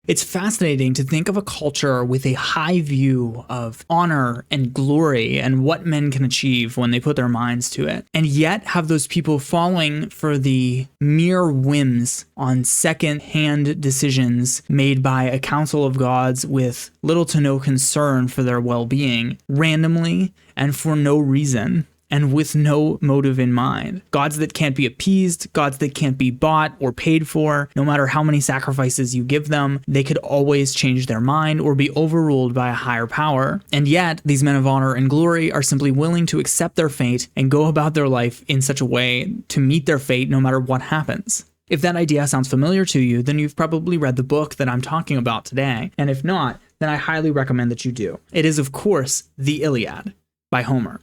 It's fascinating to think of a culture with a high view of honor and glory and what men can achieve when they put their minds to it, and yet have those people falling for the mere whims on second-hand decisions made by a council of gods with little to no concern for their well-being, randomly and for no reason, and with no motive in mind. Gods that can't be appeased, gods that can't be bought or paid for. No matter how many sacrifices you give them, they could always change their mind or be overruled by a higher power. And yet, these men of honor and glory are simply willing to accept their fate and go about their life in such a way to meet their fate no matter what happens. If that idea sounds familiar to you, then you've probably read the book that I'm talking about today. And if not, then I highly recommend that you do. It is, of course, the Iliad by Homer.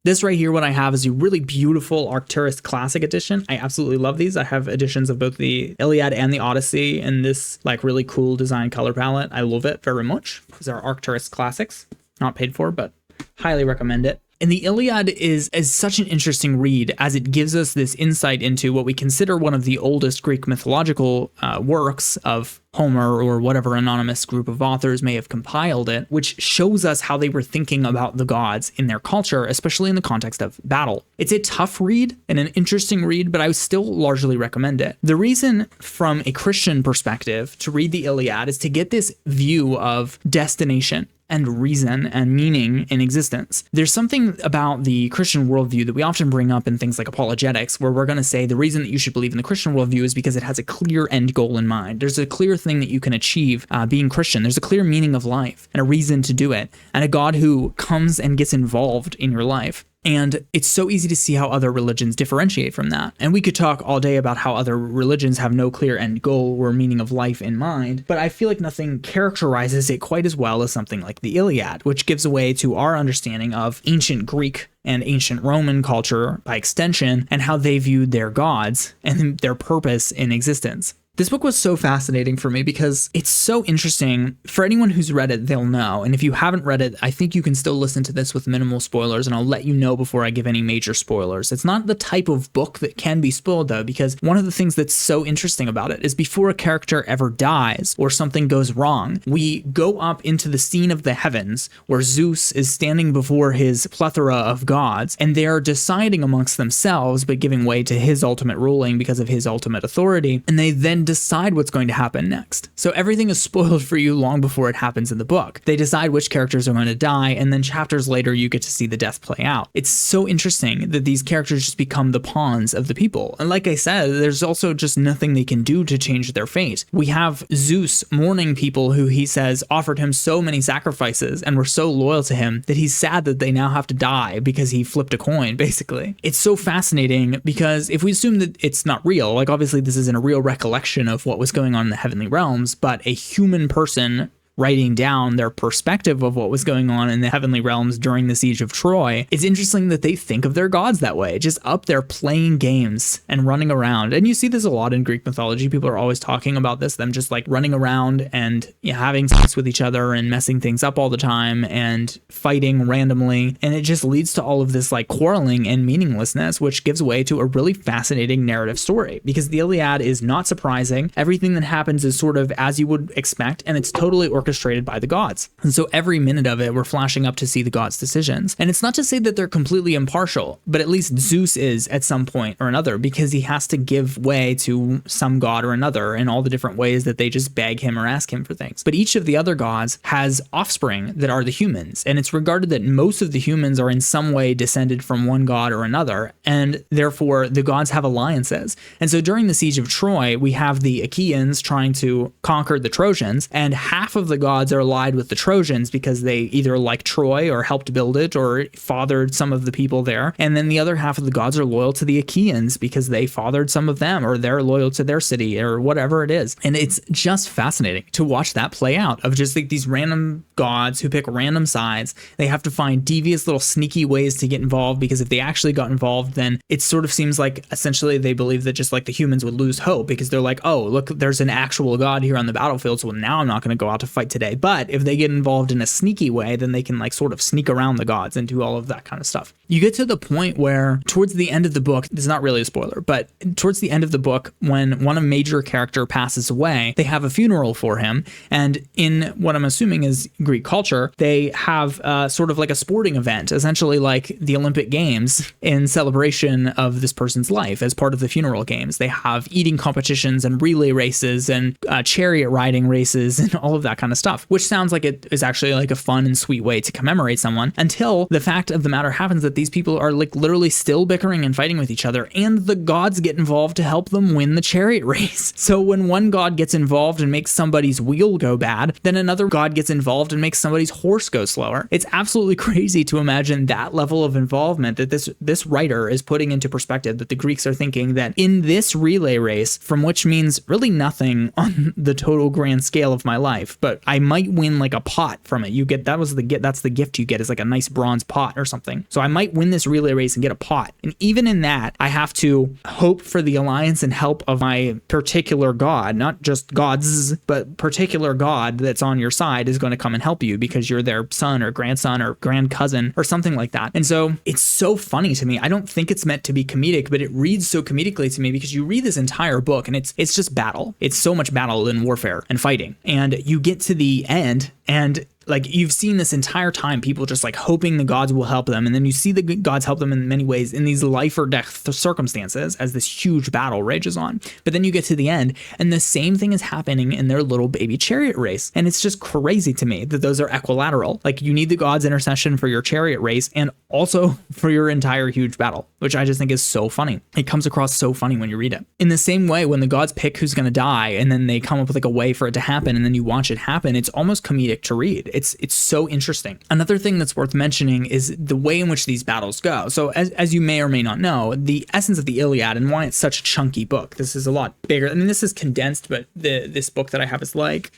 This right here, what I have is a really beautiful Arcturus Classic edition. I absolutely love these. I have editions of both the Iliad and the Odyssey in this like really cool design color palette. I love it very much. These are Arcturus Classics. Not paid for, but highly recommend it. And the Iliad is such an interesting read as it gives us this insight into what we consider one of the oldest Greek mythological works of Homer or whatever anonymous group of authors may have compiled it, which shows us how they were thinking about the gods in their culture, especially in the context of battle. It's a tough read and an interesting read, but I would still largely recommend it. The reason from a Christian perspective to read the Iliad is to get this view of destination and reason and meaning in existence. There's something about the Christian worldview that we often bring up in things like apologetics, where we're going to say the reason that you should believe in the Christian worldview is because it has a clear end goal in mind. There's a clear thing that you can achieve being Christian. There's a clear meaning of life and a reason to do it, and a God who comes and gets involved in your life. And it's so easy to see how other religions differentiate from that. And we could talk all day about how other religions have no clear end goal or meaning of life in mind, but I feel like nothing characterizes it quite as well as something like the Iliad, which gives away to our understanding of ancient Greek and ancient Roman culture by extension, and how they viewed their gods and their purpose in existence. This book was so fascinating for me because it's so interesting. For anyone who's read it, they'll know. And if you haven't read it, I think you can still listen to this with minimal spoilers, and I'll let you know before I give any major spoilers. It's not the type of book that can be spoiled, though, because one of the things that's so interesting about it is before a character ever dies or something goes wrong, we go up into the scene of the heavens where Zeus is standing before his plethora of gods, and they're deciding amongst themselves, but giving way to his ultimate ruling because of his ultimate authority, and they then decide what's going to happen next. So everything is spoiled for you long before it happens in the book. They decide which characters are going to die, and then chapters later you get to see the death play out. It's so interesting that these characters just become the pawns of the people. And like I said, there's also just nothing they can do to change their fate. We have Zeus mourning people who he says offered him so many sacrifices and were so loyal to him that he's sad that they now have to die because he flipped a coin, basically. It's so fascinating because if we assume that it's not real, like obviously this isn't a real recollection of what was going on in the heavenly realms, but a human person writing down their perspective of what was going on in the heavenly realms during the siege of Troy, it's interesting that they think of their gods that way, just up there playing games and running around. And you see this a lot in Greek mythology. People are always talking about this, them just like running around and having sex with each other and messing things up all the time and fighting randomly. And it just leads to all of this like quarreling and meaninglessness, which gives way to a really fascinating narrative story, because the Iliad is not surprising. Everything that happens is sort of as you would expect, and it's totally orchestrated by the gods. And so every minute of it, we're flashing up to see the gods' decisions. And it's not to say that they're completely impartial, but at least Zeus is at some point or another, because he has to give way to some god or another in all the different ways that they just beg him or ask him for things. But each of the other gods has offspring that are the humans. And it's regarded that most of the humans are in some way descended from one god or another. And therefore the gods have alliances. And so during the siege of Troy, we have the Achaeans trying to conquer the Trojans, and half of the gods are allied with the Trojans because they either like Troy or helped build it or fathered some of the people there. And then the other half of the gods are loyal to the Achaeans because they fathered some of them, or they're loyal to their city or whatever it is. And it's just fascinating to watch that play out, of just like these random gods who pick random sides. They have to find devious little sneaky ways to get involved, because if they actually got involved, then it sort of seems like essentially they believe that just like the humans would lose hope, because they're like, oh, look, there's an actual god here on the battlefield, so now I'm not going to go out to fight today. But if they get involved in a sneaky way, then they can like sort of sneak around the gods and do all of that kind of stuff. You get to the point where towards the end of the book, this is not really a spoiler, but towards the end of the book, when one major character passes away, they have a funeral for him. And in what I'm assuming is Greek culture, they have sort of like a sporting event, essentially like the Olympic Games in celebration of this person's life as part of the funeral games. They have eating competitions and relay races and chariot riding races and all of that kind of stuff, which sounds like it is actually like a fun and sweet way to commemorate someone, until the fact of the matter happens that these people are like literally still bickering and fighting with each other, and the gods get involved to help them win the chariot race. So when one god gets involved and makes somebody's wheel go bad, then another god gets involved and makes somebody's horse go slower. It's absolutely crazy to imagine that level of involvement that this writer is putting into perspective, that the Greeks are thinking that in this relay race, from which means really nothing on the total grand scale of my life, but I might win like a pot from it. You get, that's the gift you get, is like a nice bronze pot or something. So I might win this relay race and get a pot. And even in that, I have to hope for the alliance and help of my particular god, not just gods, but particular god that's on your side is going to come and help you because you're their son or grandson or grand cousin or something like that. And so it's so funny to me. I don't think it's meant to be comedic, but it reads so comedically to me because you read this entire book and it's just battle. It's so much battle and warfare and fighting. And you get to the end and like you've seen this entire time, people just like hoping the gods will help them. And then you see the gods help them in many ways in these life or death circumstances as this huge battle rages on. But then you get to the end and the same thing is happening in their little baby chariot race. And it's just crazy to me that those are equilateral. Like you need the gods' intercession for your chariot race and also for your entire huge battle, which I just think is so funny. It comes across so funny when you read it. In the same way, when the gods pick who's going to die and then they come up with like a way for it to happen and then you watch it happen, it's almost comedic to read. It's so interesting. Another thing that's worth mentioning is the way in which these battles go. So as you may or may not know, the essence of the Iliad and why it's such a chunky book. This is a lot bigger. I mean, this is condensed, but this book that I have is like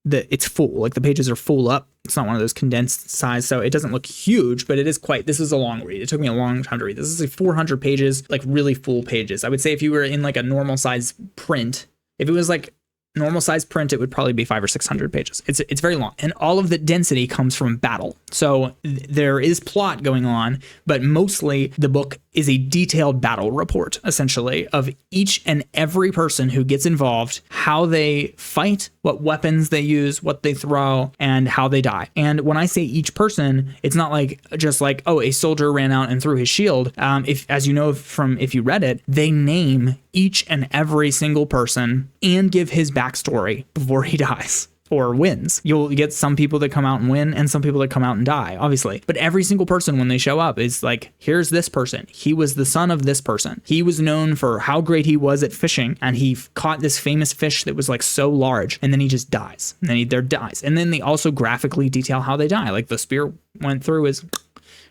it's full. Like the pages are full up. It's not one of those condensed size, so it doesn't look huge, but it is this is a long read. It took me a long time to read. This is like 400 pages, like really full pages. I would say if you were in like a normal size print, if it was like normal size print, it would probably be 500 or 600 pages. It's very long. And all of the density comes from battle. So there is plot going on, but mostly the book is a detailed battle report, essentially, of each and every person who gets involved, how they fight, what weapons they use, what they throw, and how they die. And when I say each person, it's not like just like, oh, a soldier ran out and threw his shield. If, as you know from if you read it, they name each and every single person and give his backstory before he dies or wins. You'll get some people that come out and win and some people that come out and die, obviously. But every single person when they show up is like, here's this person. He was the son of this person. He was known for how great he was at fishing, and he caught this famous fish that was like so large, and then he just dies. And then he dies. And then they also graphically detail how they die. Like the spear went through his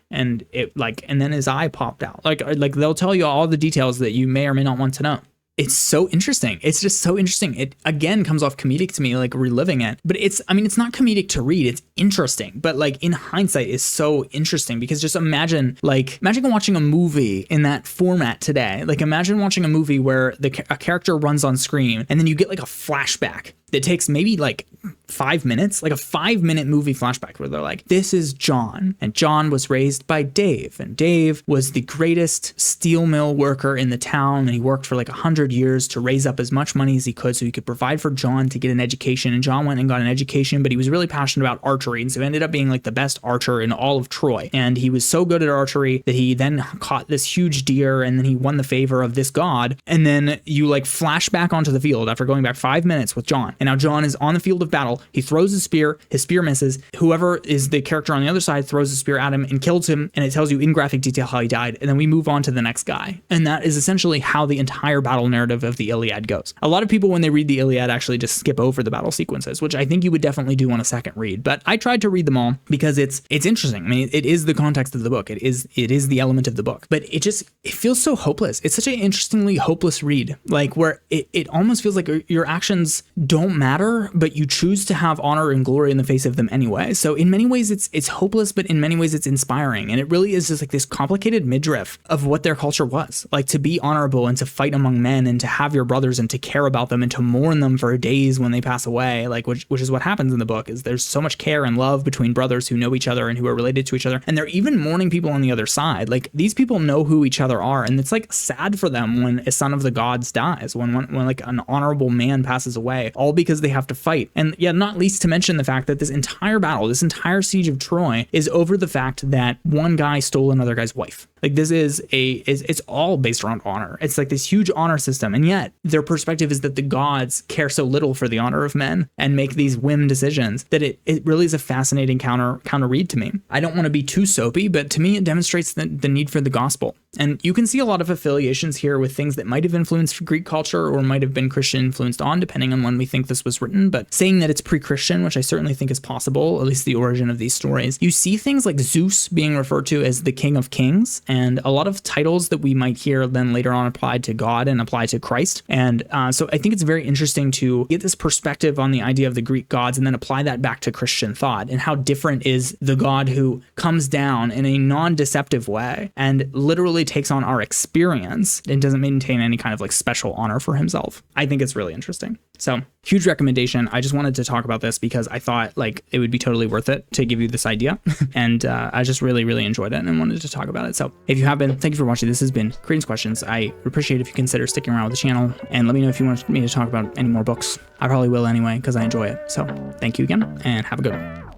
and it like, and then his eye popped out. Like they'll tell you all the details that you may or may not want to know. It's so interesting. It's just so interesting. It again comes off comedic to me, like reliving it. But it's not comedic to read. It's interesting. But like in hindsight, is so interesting because just imagine watching a movie in that format today. Like imagine watching a movie where a character runs on screen and then you get like a flashback that takes maybe like 5 minutes, like a 5-minute movie flashback where they're like, this is John, and John was raised by Dave, and Dave was the greatest steel mill worker in the town, and he worked for like 100 years to raise up as much money as he could so he could provide for John to get an education, and John went and got an education, but he was really passionate about archery, and so ended up being like the best archer in all of Troy, and he was so good at archery that he then caught this huge deer, and then he won the favor of this god, and then you like flash back onto the field after going back 5 minutes with John. And now John is on the field of battle. He throws his spear misses. Whoever is the character on the other side throws a spear at him and kills him. And it tells you in graphic detail how he died. And then we move on to the next guy. And that is essentially how the entire battle narrative of the Iliad goes. A lot of people, when they read the Iliad, actually just skip over the battle sequences, which I think you would definitely do on a second read. But I tried to read them all because it's interesting. I mean, it is the context of the book. It is the element of the book. But it feels so hopeless. It's such an interestingly hopeless read, like where it almost feels like your actions don't matter, but you choose to have honor and glory in the face of them anyway. So in many ways it's hopeless, but in many ways it's inspiring. And it really is just like this complicated midriff of what their culture was. Like to be honorable and to fight among men and to have your brothers and to care about them and to mourn them for days when they pass away, like which is what happens in the book. Is there's so much care and love between brothers who know each other and who are related to each other. And they're even mourning people on the other side. Like these people know who each other are. And it's like sad for them when a son of the gods dies, when like an honorable man passes away, all because they have to fight. And yeah, not least to mention the fact that this entire battle, this entire siege of Troy is over the fact that one guy stole another guy's wife. Like this is it's all based around honor. It's like this huge honor system. And yet their perspective is that the gods care so little for the honor of men and make these whim decisions that it really is a fascinating counter read to me. I don't want to be too soapy, but to me, it demonstrates the need for the gospel. And you can see a lot of affiliations here with things that might have influenced Greek culture or might have been Christian influenced on, depending on when we think this was written. But saying that it's pre-Christian, which I certainly think is possible, at least the origin of these stories, you see things like Zeus being referred to as the King of Kings, and a lot of titles that we might hear then later on applied to God and applied to Christ. And so I think it's very interesting to get this perspective on the idea of the Greek gods and then apply that back to Christian thought and how different is the God who comes down in a non-deceptive way and literally takes on our experience and doesn't maintain any kind of like special honor for himself. I think it's really interesting. So huge recommendation. I just wanted to talk about this because I thought like it would be totally worth it to give you this idea. And I just really, really enjoyed it and wanted to talk about it. So if you have been, thank you for watching. This has been Credence Questions. I appreciate if you consider sticking around with the channel and let me know if you want me to talk about any more books. I probably will anyway because I enjoy it. So thank you again and have a good one.